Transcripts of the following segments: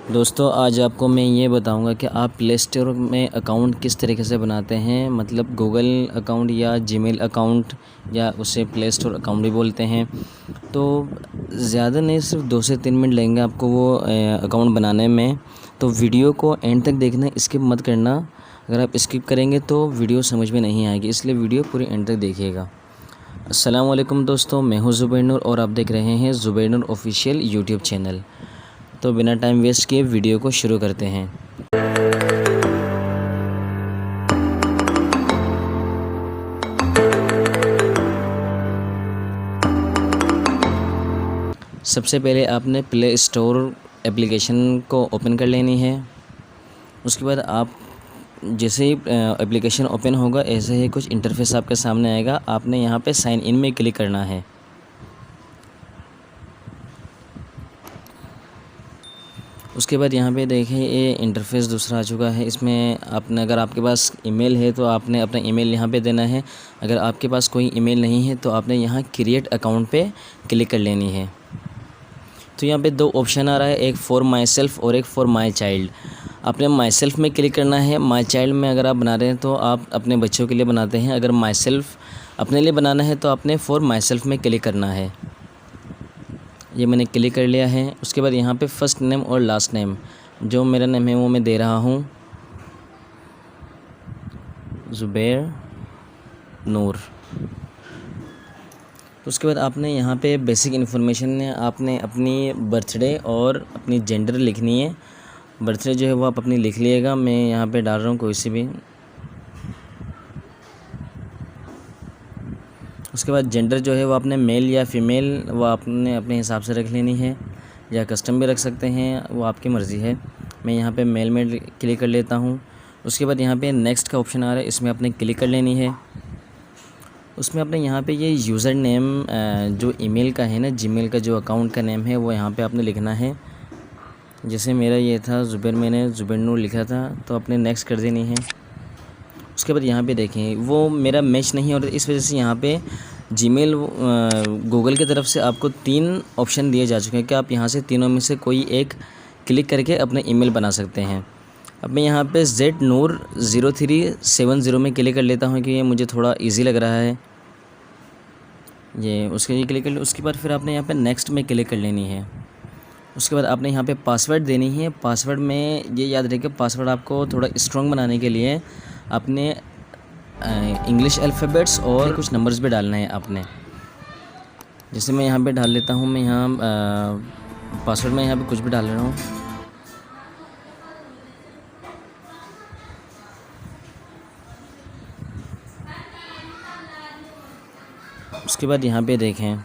दोस्तों आज आपको मैं ये बताऊंगा कि आप प्ले स्टोर में अकाउंट किस तरीके से बनाते हैं। मतलब गूगल अकाउंट या जीमेल अकाउंट या उसे प्ले स्टोर अकाउंट भी बोलते हैं। तो ज़्यादा नहीं, सिर्फ 2 से 3 मिनट लगेंगे आपको वो अकाउंट बनाने में। तो वीडियो को एंड तक देखना, स्किप मत करना। अगर आप स्किप करेंगे तो वीडियो समझ में नहीं आएगी, इसलिए वीडियो पूरी एंड तक देखिएगा। अस्सलाम वालेकुम दोस्तों, मैं हूँ ज़ुबैर नूर और आप देख रहे हैं ज़ुबैर नूर ऑफिशियल यूट्यूब चैनल। तो बिना टाइम वेस्ट किए वीडियो को शुरू करते हैं। सबसे पहले आपने प्ले स्टोर एप्लीकेशन को ओपन कर लेनी है। उसके बाद आप जैसे ही एप्लीकेशन ओपन होगा ऐसे ही कुछ इंटरफेस आपके सामने आएगा। आपने यहाँ पे साइन इन में क्लिक करना है। उसके बाद यहाँ पे देखिए ये इंटरफेस दूसरा आ चुका है। इसमें आपने, अगर आपके पास ईमेल है तो आपने अपना ईमेल यहाँ पे देना है। अगर आपके पास कोई ईमेल नहीं है तो आपने यहाँ क्रिएट अकाउंट पे क्लिक कर लेनी है। तो यहाँ पे 2 ऑप्शन आ रहा है, एक फॉर माई सेल्फ और एक फॉर माई चाइल्ड। आपने माई सेल्फ में क्लिक करना है। माई चाइल्ड में अगर आप बना रहे हैं तो आप अपने बच्चों के लिए बनाते हैं। अगर माई सेल्फ अपने लिए बनाना है तो आपने फॉर माई सेल्फ में क्लिक करना है। ये मैंने क्लिक कर लिया है। उसके बाद यहाँ पे फ़र्स्ट नेम और लास्ट नेम, जो मेरा नेम है वो मैं दे रहा हूँ, ज़ुबैर नूर। तो उसके बाद आपने यहाँ पे बेसिक इन्फॉर्मेशन है, आपने अपनी बर्थडे और अपनी जेंडर लिखनी है। बर्थडे जो है वो आप अपनी लिख लीजिएगा, मैं यहाँ पे डाल रहा हूँ कोई सी भी। उसके बाद जेंडर जो है वो आपने मेल या फीमेल वो आपने अपने हिसाब से रख लेनी है, या कस्टम भी रख सकते हैं, वो आपकी मर्ज़ी है। मैं यहाँ पे मेल में क्लिक कर लेता हूँ। उसके बाद यहाँ पे नेक्स्ट का ऑप्शन आ रहा है, इसमें आपने क्लिक कर लेनी है। उसमें आपने यहाँ पे ये यूज़र नेम जो ईमेल का है ना, जीमेल का जो अकाउंट का नेम है वो यहाँ पे आपने लिखना है। जैसे मेरा ये था ज़ुबैर, मैंने ज़ुबैर नूर लिखा था, तो आपने नेक्स्ट कर देनी है। उसके बाद यहाँ पे देखें वो मेरा मैच नहीं, और इस वजह से यहाँ पे जीमेल गूगल की तरफ से आपको 3 ऑप्शन दिए जा चुके हैं कि आप यहाँ से तीनों में से कोई एक क्लिक करके अपने ईमेल बना सकते हैं। अब मैं यहाँ पे ZNoor0370 में क्लिक कर लेता हूँ कि ये मुझे थोड़ा इजी लग रहा है। ये उसके लिए क्लिक कर ले। उसके बाद फिर आपने यहाँ पे नेक्स्ट में क्लिक कर लेनी है। उसके बाद आपने यहाँ पे पासवर्ड देनी है। पासवर्ड में ये याद रखिए, पासवर्ड आपको थोड़ा स्ट्रॉन्ग बनाने के लिए आपने इंग्लिश अल्फ़ाबेट्स और कुछ नंबर्स भी डालना है आपने। जैसे मैं यहाँ पे डाल लेता हूँ, मैं यहाँ पासवर्ड में यहाँ पे कुछ भी डाल रहा हूँ। उसके बाद यहाँ पे देखें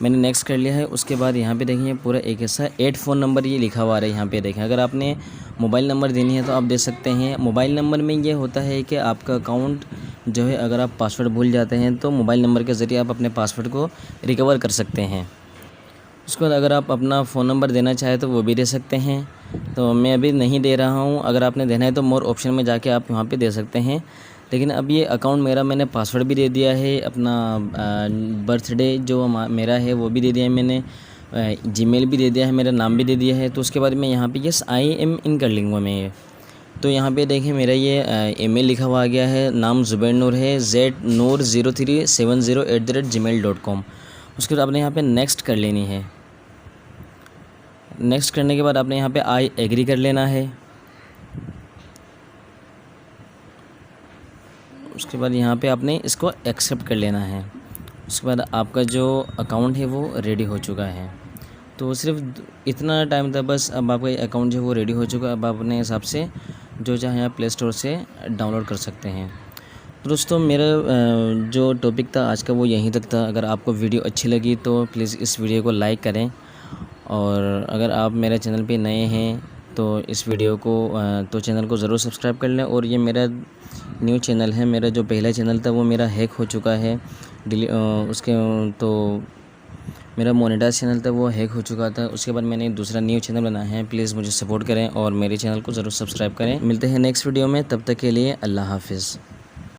मैंने नेक्स्ट कर लिया है। उसके बाद यहाँ पे देखें पूरा एक ऐसा 8 फ़ोन नंबर ये लिखा हुआ है। यहाँ पे देखें, अगर आपने मोबाइल नंबर देनी है तो आप दे सकते हैं। मोबाइल नंबर में ये होता है कि आपका अकाउंट जो है, अगर आप पासवर्ड भूल जाते हैं तो मोबाइल नंबर के ज़रिए आप अपने पासवर्ड को रिकवर कर सकते हैं। उसके बाद अगर आप अपना फ़ोन नंबर देना चाहें तो वो भी दे सकते हैं। तो मैं अभी नहीं दे रहा हूँ। अगर आपने देना है तो मोर ऑप्शन में जाके आप वहाँ पे दे सकते हैं। लेकिन अब ये अकाउंट मेरा, मैंने पासवर्ड भी दे दिया है, अपना बर्थडे जो मेरा है वो भी दे दिया है मैंने, जीमेल भी दे दिया है, मेरा नाम भी दे दिया है। तो उसके बाद मैं यहाँ पे यस आई एम इन कर लूँगा मैं ये। तो यहाँ पे देखें मेरा ये ईमेल लिखा हुआ आ गया है, नाम ज़ुबैर नूर है, ZNoor0370@gmail.com। उसके बाद आपने यहाँ पे नेक्स्ट कर लेनी है। नेक्स्ट करने के बाद आपने यहाँ पे आई एग्री कर लेना है। उसके बाद यहाँ पे आपने इसको एक्सेप्ट कर लेना है। उसके बाद आपका जो अकाउंट है वो रेडी हो चुका है। तो सिर्फ इतना टाइम था बस। अब आपका अकाउंट जो है वो रेडी हो चुका है। अब आप अपने हिसाब से जो चाहे आप प्ले स्टोर से डाउनलोड कर सकते हैं। तो दोस्तों मेरा जो टॉपिक था आज का वो यहीं तक था। अगर आपको वीडियो अच्छी लगी तो प्लीज़ इस वीडियो को लाइक करें, और अगर आप मेरे चैनल पे नए हैं तो इस वीडियो को तो चैनल को ज़रूर सब्सक्राइब कर लें। और ये मेरा न्यू चैनल है, मेरा जो पहला चैनल था वो मेरा हैक हो चुका है, उसके तो मेरा मोनेटाइज चैनल था वो हैक हो चुका था। उसके बाद मैंने दूसरा न्यू चैनल बनाया है। प्लीज़ मुझे सपोर्ट करें और मेरे चैनल को ज़रूर सब्सक्राइब करें। मिलते हैं नेक्स्ट वीडियो में, तब तक के लिए अल्लाह हाफिज़।